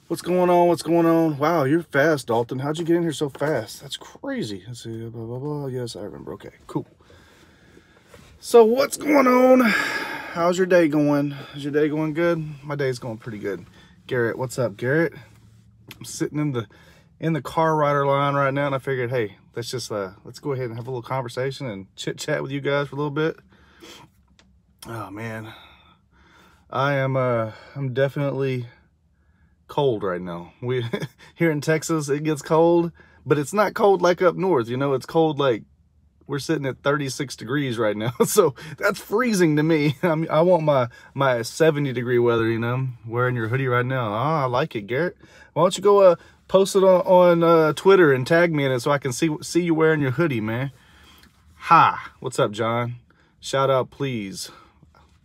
What's going on? What's going on? Wow, you're fast, Dalton. How'd you get in here so fast? That's crazy. Let's see. Blah, blah, blah. Yes, I remember. Okay, cool. So what's going on? How's your day going? Is your day going good? My day's going pretty good. Garrett, what's up, Garrett? I'm sitting in the car rider line right now, and I figured, hey, let's go ahead and have a little conversation and chit chat with you guys for a little bit. Oh man, I'm definitely cold right now. We here in Texas, it gets cold, but it's not cold like up north. You know, it's cold like we're sitting at 36 degrees right now. So that's freezing to me. I want my 70-degree weather, you know. Wearing your hoodie right now. Oh, I like it, Garrett. Why don't you go post it on Twitter and tag me in it so I can see you wearing your hoodie, man. Hi, what's up, John? Shout out, please.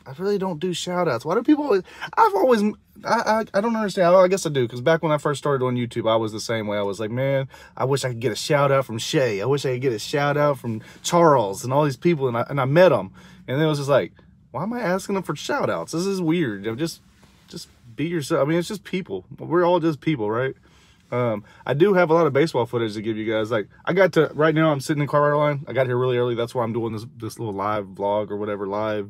I really don't do shout outs. Why do people always, I don't understand. I guess I do, because back when I first started on YouTube, I was the same way. I was like, man, I wish I could get a shout out from Shay. I wish I could get a shout out from Charles and all these people. And I met them. And then it was just like, why am I asking them for shout outs? This is weird. You know, just be yourself. I mean, it's just people. We're all just people, right? I do have a lot of baseball footage to give you guys. Like, right now I'm sitting in car rider line. I got here really early. That's why I'm doing this little live vlog or whatever, live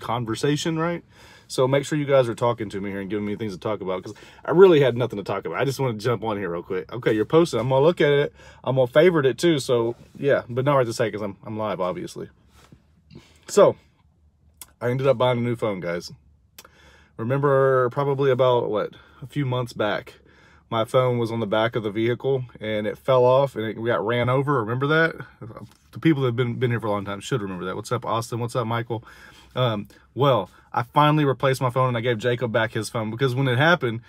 conversation, right? So make sure you guys are talking to me here and giving me things to talk about, because I really had nothing to talk about. I just want to jump on here real quick. Okay, you're posting. I'm gonna look at it. I'm gonna favorite it too. So yeah, but not right to say, because I'm live, obviously. So I ended up buying a new phone, guys. Remember, probably about a few months back, my phone was on the back of the vehicle and it fell off and it got ran over. Remember that? The people that have been here for a long time should remember that. What's up, Austin? What's up, Michael? Well, I finally replaced my phone and I gave Jacob back his phone, because when it happened,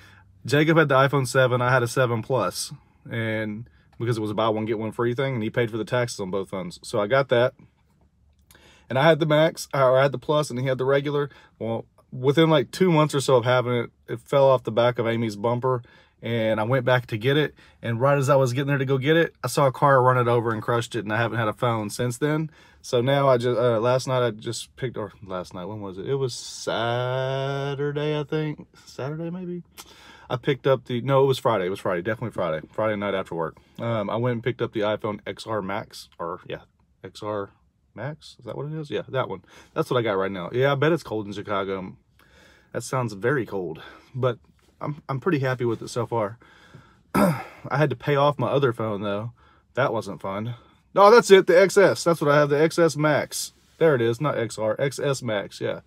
Jacob had the iPhone 7, I had a 7 Plus, and because it was a buy one get one free thing, and he paid for the taxes on both phones. So I got that, and I had the Max, or I had the Plus, and he had the regular. Well, within like 2 months or so of having it, it fell off the back of Amy's bumper, and I went back to get it, and right as I was getting there to go get it, I saw a car run it over and crushed it, and I haven't had a phone since then. So now I just, last night I just picked, or last night, when was it? It was Saturday, I think. Saturday, maybe? I picked up no, it was Friday. It was Friday, definitely Friday. Friday night after work. I went and picked up the iPhone XR Max, or yeah, XR Max? Is that what it is? Yeah, that one. That's what I got right now. Yeah, I bet it's cold in Chicago. That sounds very cold, but I'm pretty happy with it so far. I had to pay off my other phone though. That wasn't fun. No, that's it, the XS. That's what I have, the XS Max. There it is, not XR, XS Max, yeah.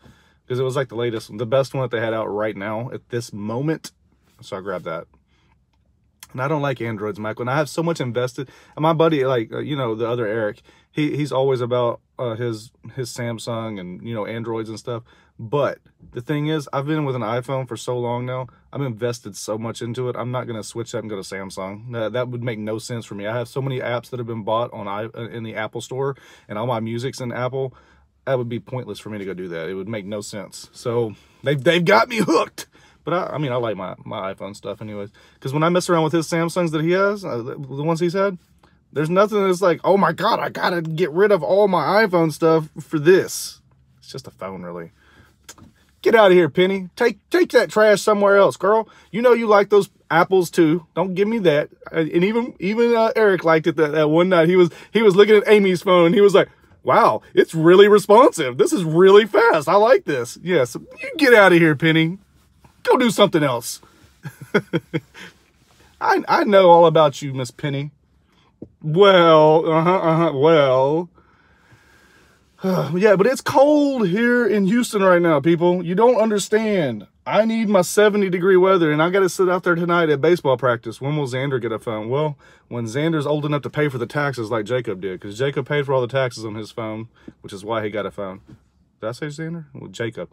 Because it was like the latest one, the best one that they had out right now at this moment. So I grabbed that. And I don't like Androids, Michael. And I have so much invested. And my buddy, like, you know, the other Eric, he's always about his Samsung and, you know, Androids and stuff. But the thing is, I've been with an iPhone for so long now. I've invested so much into it. I'm not going to switch that and go to Samsung. That would make no sense for me. I have so many apps that have been bought in the Apple Store, and all my music's in Apple. That would be pointless for me to go do that. It would make no sense. So they've got me hooked. But I mean, I like my iPhone stuff anyways. Because when I mess around with his Samsungs that he has, the ones he's had, there's nothing that's like, oh my God, I got to get rid of all my iPhone stuff for this. It's just a phone, really. Get out of here, Penny. Take that trash somewhere else, girl. You know you like those apples too. Don't give me that. And even Eric liked it that one night. He was looking at Amy's phone and he was like, wow, it's really responsive. This is really fast. I like this. Yes, you get out of here, Penny. Go do something else. I know all about you, Miss Penny. Well, well. Yeah, but it's cold here in Houston right now, people. You don't understand. I need my 70-degree weather, and I got to sit out there tonight at baseball practice. When will Xander get a phone? Well, when Xander's old enough to pay for the taxes like Jacob did, because Jacob paid for all the taxes on his phone, which is why he got a phone. Did I say Xander? Well, Jacob.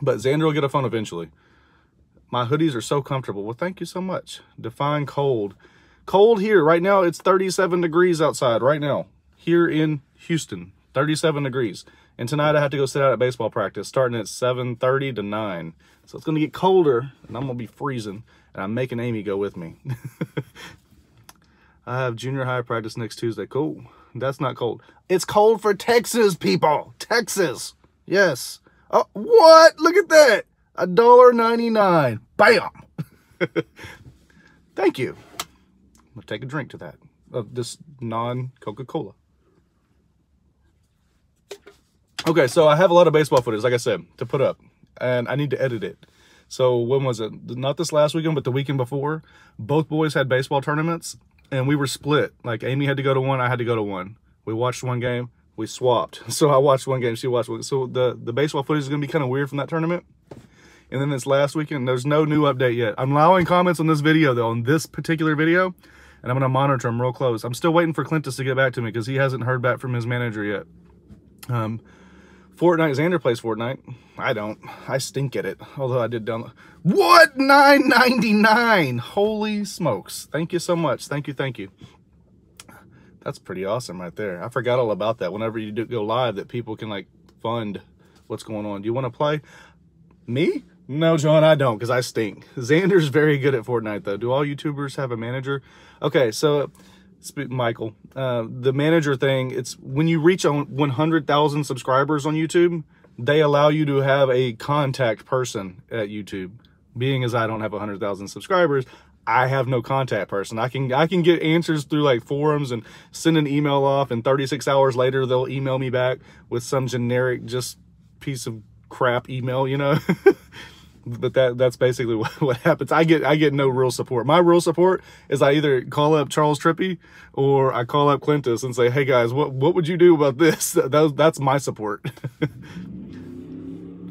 But Xander will get a phone eventually. My hoodies are so comfortable. Well, thank you so much. Define cold. Cold here. Right now, it's 37 degrees outside right now. Here in Houston. 37 degrees. And tonight I have to go sit out at baseball practice starting at 7:30 to 9. So it's going to get colder and I'm going to be freezing. And I'm making Amy go with me. I have junior high practice next Tuesday. Cool. That's not cold. It's cold for Texas, people. Texas. Yes. Oh, what? Look at that. $1.99. Bam. Thank you. I'm gonna take a drink to that of this non-Coca-Cola. Okay, so I have a lot of baseball footage, like I said, to put up, and I need to edit it. So when was it? Not this last weekend, but the weekend before. Both boys had baseball tournaments, and we were split. Like, Amy had to go to one, I had to go to one. We watched one game, we swapped. So I watched one game, she watched one. So the baseball footage is going to be kind of weird from that tournament. And then this last weekend, there's no new update yet. I'm allowing comments on this video, though, on this particular video, and I'm going to monitor them real close. I'm still waiting for Clintus to get back to me because he hasn't heard back from his manager yet. Fortnite, Xander plays Fortnite. I don't. I stink at it. Although I did download. What? $9.99. Holy smokes. Thank you so much. Thank you. Thank you. That's pretty awesome right there. I forgot all about that. Whenever you do go live, that people can like fund what's going on. Do you want to play? Me? No, John, I don't, because I stink. Xander's very good at Fortnite, though. Do all YouTubers have a manager? Okay, so Michael, the manager thing, it's when you reach on 100,000 subscribers on YouTube, they allow you to have a contact person at YouTube. Being as I don't have 100,000 subscribers, I have no contact person. I can get answers through like forums and send an email off, and 36 hours later they'll email me back with some generic just piece of crap email, you know. But that's basically what happens. I get no real support. My real support is I either call up Charles Trippy or I call up Clintus and say, hey guys, what would you do about this? That's my support.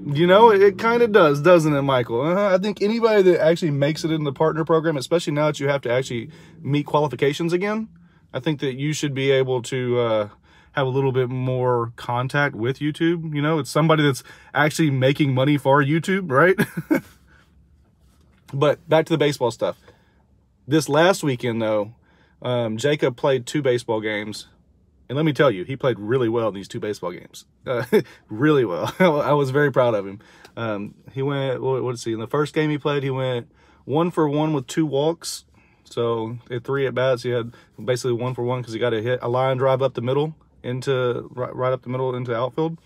You know, it kind of does, doesn't it, Michael? I think anybody that actually makes it in the partner program, especially now that you have to actually meet qualifications again, I think that you should be able to have a little bit more contact with YouTube. You know, it's somebody that's actually making money for YouTube, right? But back to the baseball stuff. This last weekend, though, Jacob played 2 baseball games. And let me tell you, he played really well in these 2 baseball games. Really well. I was very proud of him. He went, let's see, in the first game he played, he went 1 for 1 with 2 walks. So at 3 at-bats, he had basically 1 for 1 because he got to hit a line drive up the middle into right up the middle into outfield.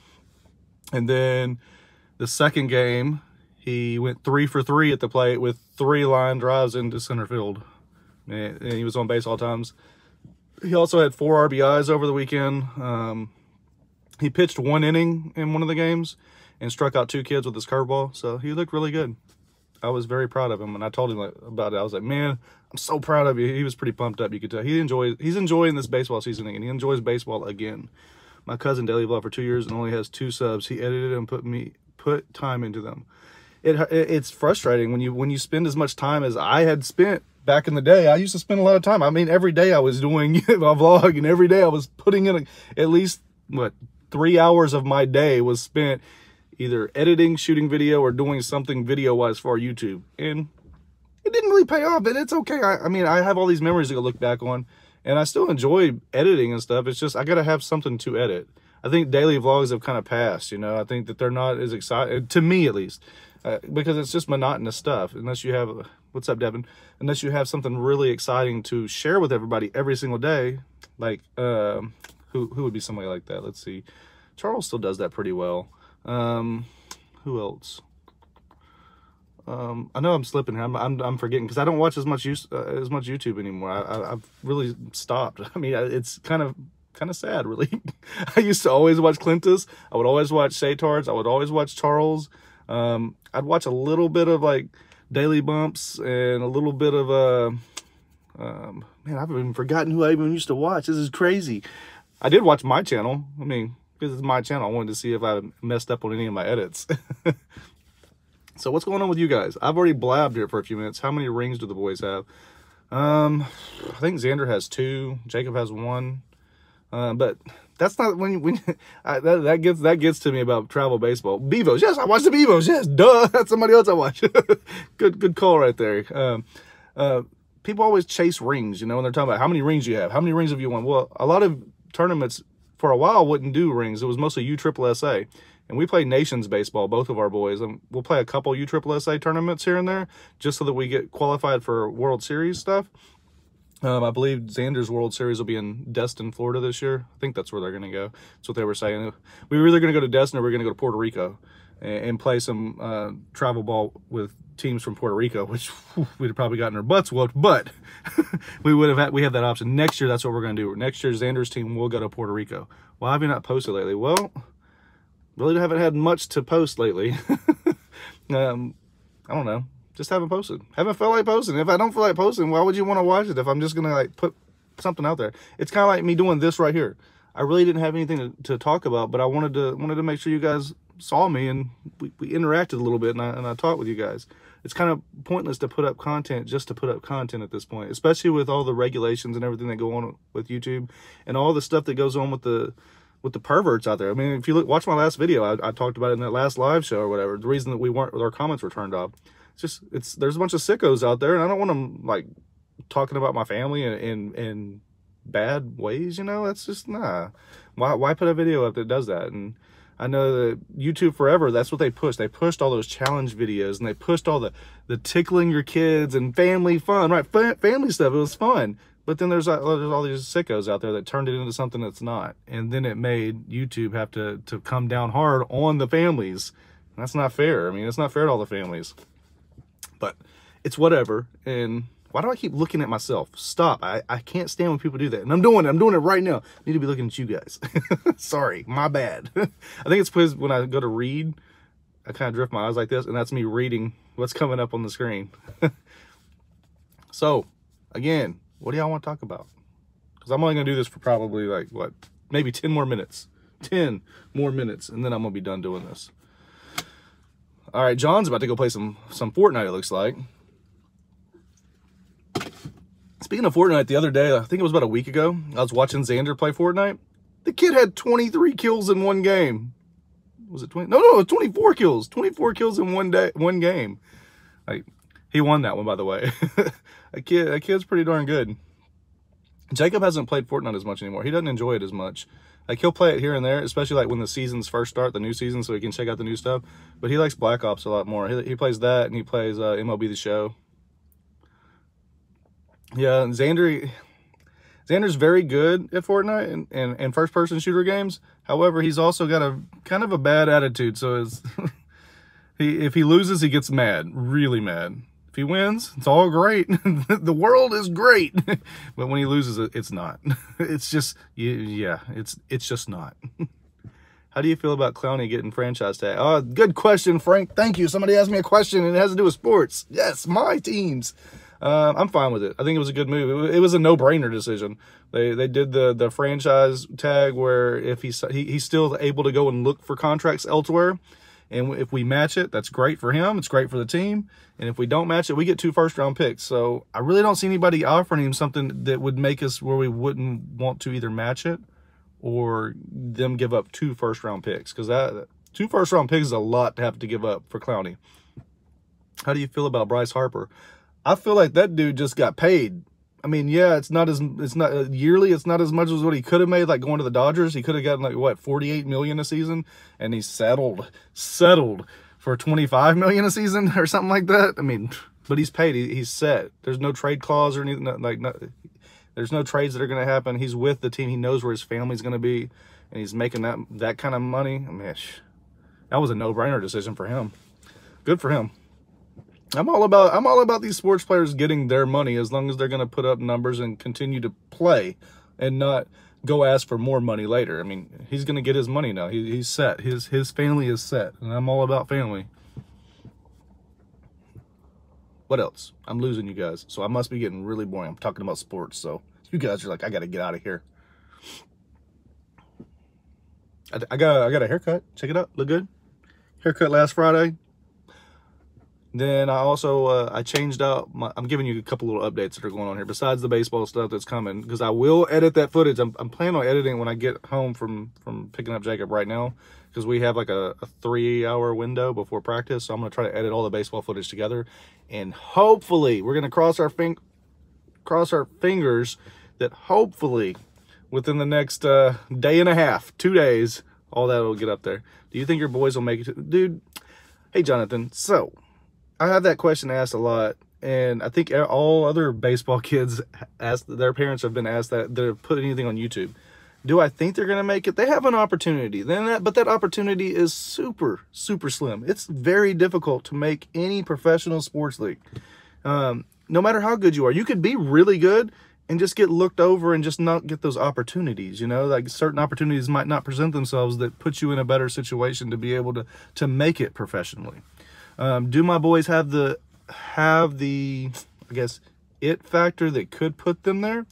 And then the second game, he went 3 for 3 at the plate with 3 line drives into center field. And he was on base all times. He also had 4 RBIs over the weekend. He pitched 1 inning in one of the games and struck out 2 kids with his curveball. So he looked really good. I was very proud of him, and I told him about it. I was like, man, I'm so proud of you. He was pretty pumped up. You could tell he's enjoying this baseball season, and he enjoys baseball again. My cousin Daily Vlog for 2 years and only has 2 subs. He edited and put time into them. It's frustrating when you spend as much time as I had spent back in the day. I used to spend a lot of time. I mean, every day I was doing my vlog, and every day I was putting in at least 3 hours of my day was spent either editing, shooting video, or doing something video-wise for YouTube. And it didn't really pay off, but it's okay. I mean, I have all these memories to look back on, and I still enjoy editing and stuff. It's just I got to have something to edit. I think daily vlogs have kind of passed, you know. I think that they're not as exciting, to me at least, because it's just monotonous stuff. Unless you have, what's up, Devin? Unless you have something really exciting to share with everybody every single day. Like, who would be somebody like that? Let's see. Charles still does that pretty well. Who else? I know I'm slipping here. I'm forgetting because I don't watch as much YouTube anymore. I've really stopped. I mean, it's kind of sad, really. I used to always watch Clintus. I would always watch Saytards. I would always watch Charles. I'd watch a little bit of like Daily Bumps and a little bit of man, I've even forgotten who I even used to watch. This is crazy. I did watch my channel. I mean, because it's my channel, I wanted to see if I messed up on any of my edits. So what's going on with you guys? I've already blabbed here for a few minutes. How many rings do the boys have? I think Xander has 2. Jacob has 1. But that's not that gets to me about travel baseball. Bevos, yes, I watch the Bevos. Yes, duh, that's somebody else I watch. good call right there. People always chase rings, you know, when they're talking about how many rings you have. How many rings have you won? Well, a lot of tournaments for a while wouldn't do rings. It was mostly USSSA. And we play Nations baseball, both of our boys. And we'll play a couple USSSA tournaments here and there just so that we get qualified for World Series stuff. I believe Xander's World Series will be in Destin, Florida this year. I think that's where they're going to go. That's what they were saying. We were either going to go to Destin or we were going to go to Puerto Rico and play some travel ball with teams from Puerto Rico, which we'd have probably gotten our butts whooped, but we have that option. Next year, that's what we're going to do. Next year, Xander's team will go to Puerto Rico. Why have you not posted lately? Well, really haven't had much to post lately. I don't know. Just haven't posted. Haven't felt like posting. If I don't feel like posting, why would you want to watch it if I'm just going to like put something out there? It's kind of like me doing this right here. I really didn't have anything to talk about, but I wanted to make sure you guys saw me and we interacted a little bit, and I talked with you guys. It's kind of pointless to put up content just to put up content at this point, especially with all the regulations and everything that go on with YouTube and all the stuff that goes on with the perverts out there. I mean, if you watch my last video, I talked about it in that last live show or whatever. The reason that our comments were turned off. There's a bunch of sickos out there, and I don't want them like talking about my family in bad ways, you know. That's just nah. Why put a video up that does that? And I know that YouTube forever, that's what they pushed. They pushed all those challenge videos, and they pushed all the tickling your kids and family fun, right? Family stuff. It was fun. But then there's all these sickos out there that turned it into something that's not. And then it made YouTube have to come down hard on the families. And that's not fair. I mean, it's not fair to all the families. But it's whatever. And why do I keep looking at myself? Stop. I can't stand when people do that. And I'm doing it right now. I need to be looking at you guys. Sorry, my bad. I think it's because when I go to read, I kind of drift my eyes like this, and that's me reading what's coming up on the screen. So, again, what do y'all want to talk about? Because I'm only going to do this for probably like, what, maybe 10 more minutes. 10 more minutes, and then I'm going to be done doing this. All right, John's about to go play some Fortnite, it looks like. Speaking of Fortnite, the other day, I think it was about a week ago, I was watching Xander play Fortnite. The kid had 23 kills in one game. Was it 20? No, it was 24 kills. 24 kills in one game. Like, he won that one, by the way. That kid's pretty darn good. Jacob hasn't played Fortnite as much anymore. He doesn't enjoy it as much. Like, he'll play it here and there, especially like when the seasons first start, the new season, so he can check out the new stuff. But he likes Black Ops a lot more. He plays that, and he plays MLB The Show. Yeah, Xander's very good at Fortnite and first-person shooter games. However, he's also got a kind of a bad attitude. So if he loses, he gets mad, really mad. If he wins, it's all great. The world is great. But when he loses, it's not. It's just, yeah, it's just not. How do you feel about Clowney getting franchise tag? Oh, good question, Frank. Thank you. Somebody asked me a question, and it has to do with sports. Yes, my teams. I'm fine with it. I think it was a good move. It was a no-brainer decision. They did the franchise tag where if he's still able to go and look for contracts elsewhere. And if we match it, that's great for him. It's great for the team. And if we don't match it, we get 2 first-round picks. So I really don't see anybody offering him something that would make us where we wouldn't want to either match it or them give up 2 first-round picks. Because 2 first-round picks is a lot to have to give up for Clowney. How do you feel about Bryce Harper? I feel like that dude just got paid. I mean, yeah, it's not yearly. It's not as much as what he could have made, like going to the Dodgers. He could have gotten like what, $48 million a season, and he settled for $25 million a season or something like that. I mean, but he's paid. He's set. There's no trade clause or anything there's no trades that are going to happen. He's with the team. He knows where his family's going to be, and he's making that kind of money. I mean, that was a no-brainer decision for him. Good for him. I'm all about these sports players getting their money as long as they're going to put up numbers and continue to play and not go ask for more money later. I mean, he's going to get his money now. He's set. His family is set, and I'm all about family. What else? I'm losing you guys, so I must be getting really boring. I'm talking about sports, so you guys are like, I got to get out of here. I got a haircut. Check it out. Look good. Haircut last Friday. Then I also, I changed out I'm giving you a couple little updates that are going on here besides the baseball stuff that's coming, because I will edit that footage. I'm planning on editing when I get home from picking up Jacob right now, because we have like a 3-hour window before practice. So I'm going to try to edit all the baseball footage together, and hopefully we're going to cross our fingers that hopefully within the next day and a half, 2 days, all that will get up there. Do you think your boys will make it? Dude, hey, Jonathan, so I have that question asked a lot, and I think all other baseball kids their parents have been asked that they're put anything on YouTube. Do I think they're going to make it? They have an opportunity. But that opportunity is super, super slim. It's very difficult to make any professional sports league. No matter how good you are, you could be really good and just get looked over and just not get those opportunities. You know, like certain opportunities might not present themselves that put you in a better situation to be able to make it professionally. Do my boys have the I guess it factor that could put them there?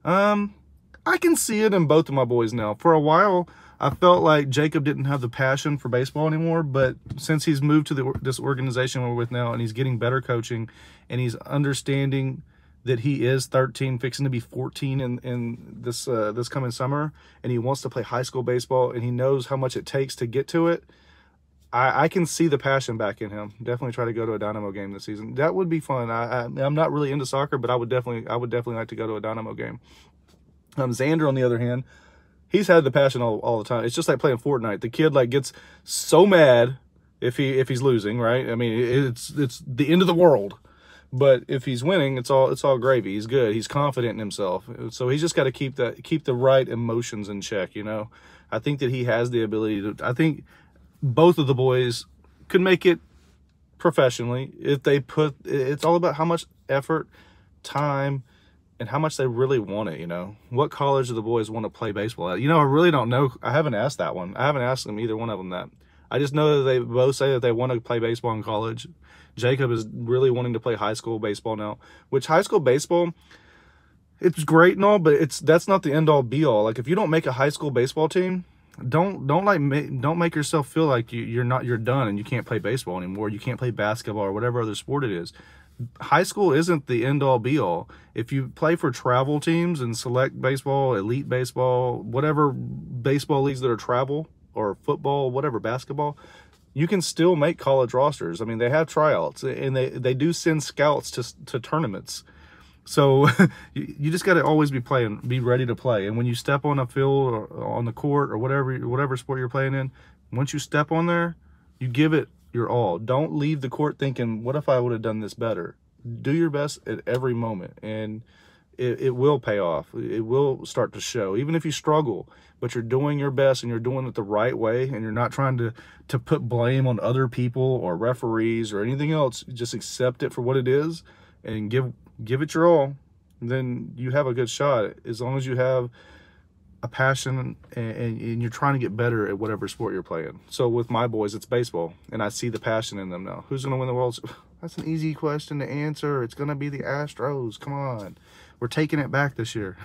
I can see it in both of my boys now. For a while, I felt like Jacob didn't have the passion for baseball anymore, but since he's moved to this organization we're with now and he's getting better coaching and he's understanding that he is 13, fixing to be 14 in this coming summer, and he wants to play high school baseball and he knows how much it takes to get to it, I can see the passion back in him. Definitely try to go to a Dynamo game this season. That would be fun. I'm not really into soccer, but I would definitely like to go to a Dynamo game. Xander, on the other hand, he's had the passion all the time. It's just like playing Fortnite. The kid like gets so mad if he's losing, right? I mean, it's the end of the world. But if he's winning, it's all gravy. He's good. He's confident in himself. So he's just got to keep the right emotions in check, you know. I think that he has the ability to. I think both of the boys could make it professionally if they put. It's all about how much effort, time, and how much they really want it, you know. What college do the boys want to play baseball at? You know, I really don't know. I haven't asked that one. I haven't asked them, either one of them, that. I just know that they both say that they want to play baseball in college. Jacob is really wanting to play high school baseball now, which high school baseball, it's great and all, but that's not the end all be all. Like, if you don't make a high school baseball team, don't make yourself feel like you're done and you can't play baseball anymore. You can't play basketball or whatever other sport it is. High school isn't the end all be all. If you play for travel teams and select baseball, elite baseball, whatever baseball leagues that are travel, or football, whatever, basketball, you can still make college rosters. I mean, they have tryouts and they do send scouts to tournaments. So you just got to always be ready to play. And when you step on a field or on the court or whatever sport you're playing in, once you step on there, you give it your all. Don't leave the court thinking, what if I would have done this better? Do your best at every moment, and it will pay off. It will start to show, even if you struggle, but you're doing your best and you're doing it the right way, and you're not trying to put blame on other people or referees or anything else. Just accept it for what it is and give it your all. Then you have a good shot, as long as you have a passion and you're trying to get better at whatever sport you're playing. So with my boys, it's baseball, and I see the passion in them now. Who's going to win the World Series? That's an easy question to answer. It's going to be the Astros. Come on. We're taking it back this year.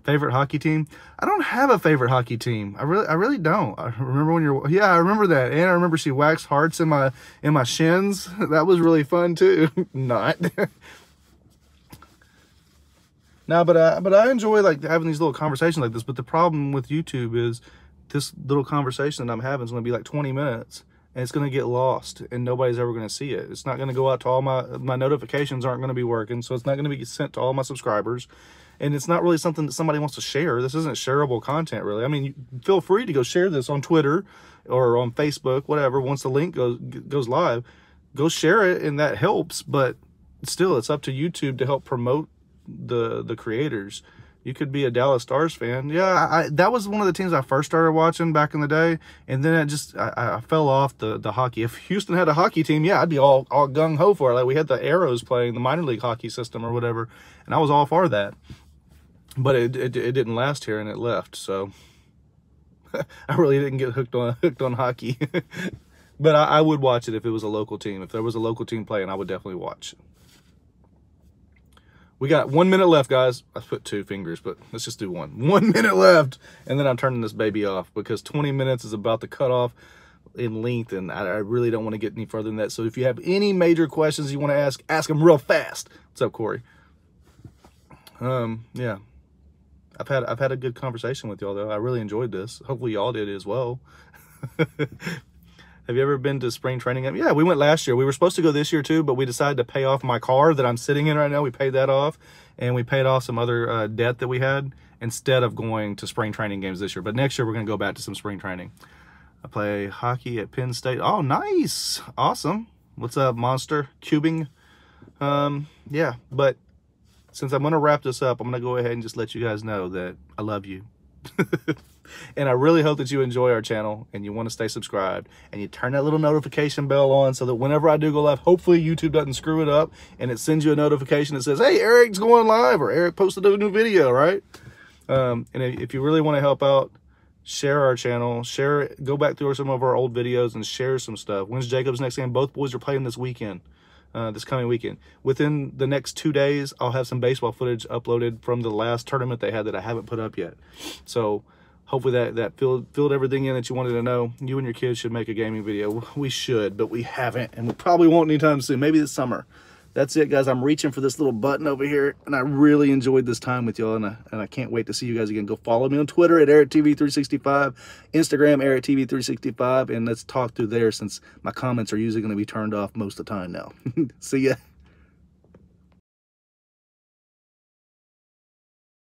Favorite hockey team? I don't have a favorite hockey team. I really don't. I remember I remember that. And I remember she waxed hearts in my shins. That was really fun too. Not. No, but I enjoy like having these little conversations like this. But the problem with YouTube is this little conversation that I'm having is going to be like 20 minutes, and it's going to get lost, and nobody's ever going to see it. It's not going to go out to all my notifications aren't going to be working, so it's not going to be sent to all my subscribers, and it's not really something that somebody wants to share. This isn't shareable content, really. I mean, you feel free to go share this on Twitter or on Facebook, whatever. Once the link goes live, go share it, and that helps. But still, it's up to YouTube to help promote the creators. You could be a Dallas Stars fan. Yeah, that was one of the teams I first started watching back in the day, and then I fell off the hockey. If Houston had a hockey team, yeah, I'd be all gung-ho for it. Like, we had the Arrows playing the minor league hockey system or whatever, and I was all for that. But it didn't last here, and it left, so I really didn't get hooked on hockey. But I would watch it if it was a local team. If there was a local team playing, I would definitely watch. We got 1 minute left, guys. I put 2 fingers, but let's just do 1. 1 minute left, and then I'm turning this baby off because 20 minutes is about the cutoff in length, and I really don't want to get any further than that. So if you have any major questions you want to ask them real fast. What's up, Corey? Yeah. I've had a good conversation with y'all, though. I really enjoyed this. Hopefully y'all did as well. Have you ever been to spring training? Yeah, we went last year. We were supposed to go this year too, but we decided to pay off my car that I'm sitting in right now. We paid that off, and we paid off some other debt that we had instead of going to spring training games this year. But next year, we're going to go back to some spring training. I play hockey at Penn State. Oh, nice. Awesome. What's up, Monster? Cubing. Yeah, but since I'm going to wrap this up, I'm going to go ahead and just let you guys know that I love you. And I really hope that you enjoy our channel and you want to stay subscribed and you turn that little notification bell on so that whenever I do go live, hopefully YouTube doesn't screw it up and it sends you a notification that says, hey, Eric's going live, or Eric posted a new video, right? And if you really want to help out, share our channel, go back through some of our old videos and share some stuff. When's Jacob's next game? Both boys are playing this weekend, this coming weekend. Within the next 2 days, I'll have some baseball footage uploaded from the last tournament they had that I haven't put up yet. So hopefully that filled everything in that you wanted to know. You and your kids should make a gaming video. We should, but we haven't, and we probably won't anytime soon. Maybe this summer. That's it, guys. I'm reaching for this little button over here, and I really enjoyed this time with y'all, and I can't wait to see you guys again. Go follow me on Twitter at EricTV365, Instagram EricTV365, and let's talk through there since my comments are usually going to be turned off most of the time now. See ya.